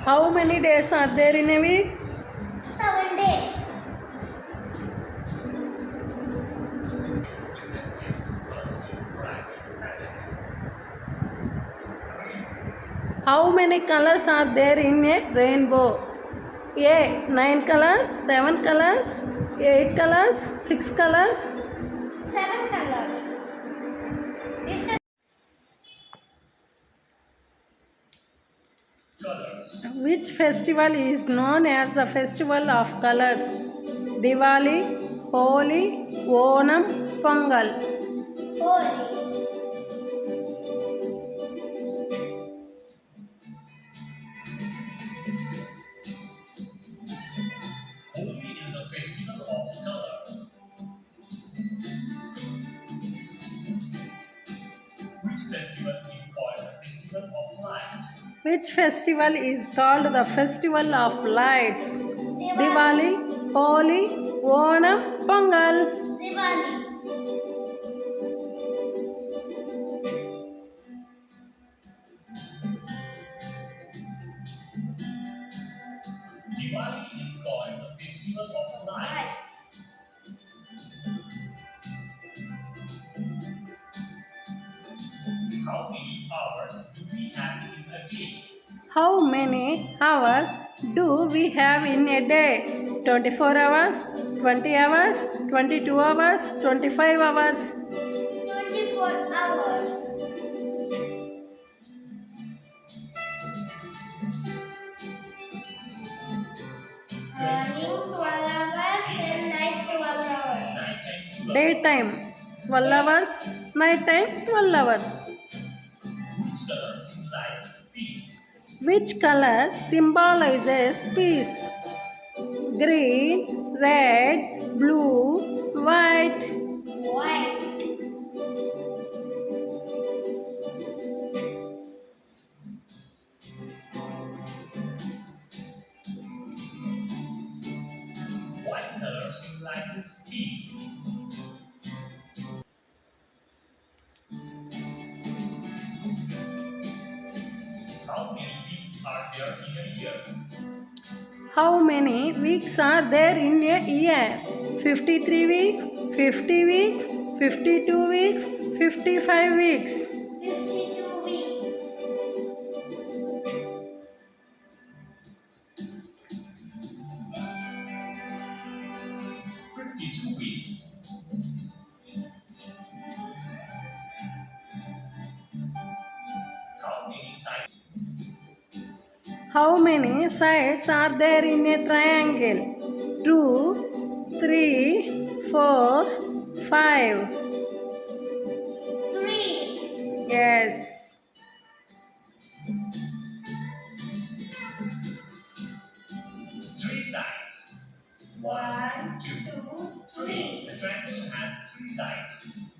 How many days are there in a week? 7 days. How many colors are there in a rainbow? A. 9 colors, 7 colors, 8 colors, 6 colors. 7 colors. Which festival is known as the Festival of Colors? Diwali, Holi, Onam, Pongal. Holi. Holi is the festival of color. Which festival is called the festival of light? Which festival is called the Festival of Lights? Diwali, Holi, Onam, Pongal. Diwali. Diwali is called the festival of light. How many hours do we have in a day? How many hours do we have in a day? 24 hours, 20 hours, 22 hours, 25 hours. 24 hours. Morning 12 hours and night 12 hours. Daytime 12 hours, nighttime 12 hours. Which color symbolizes Which color symbolizes peace? peace? Green, red, blue, white. White. White color symbolizes peace. How many weeks are there in a year? How many weeks are there in a year? 53 weeks, 50 weeks, 52 weeks, 55 weeks. 52 weeks. 52 weeks. How many sides? How many sides are there in a triangle? 2, 3, 4, 5. 3. Yes. Three sides. 1, 2, 2, 3. 3. The triangle has 3 sides.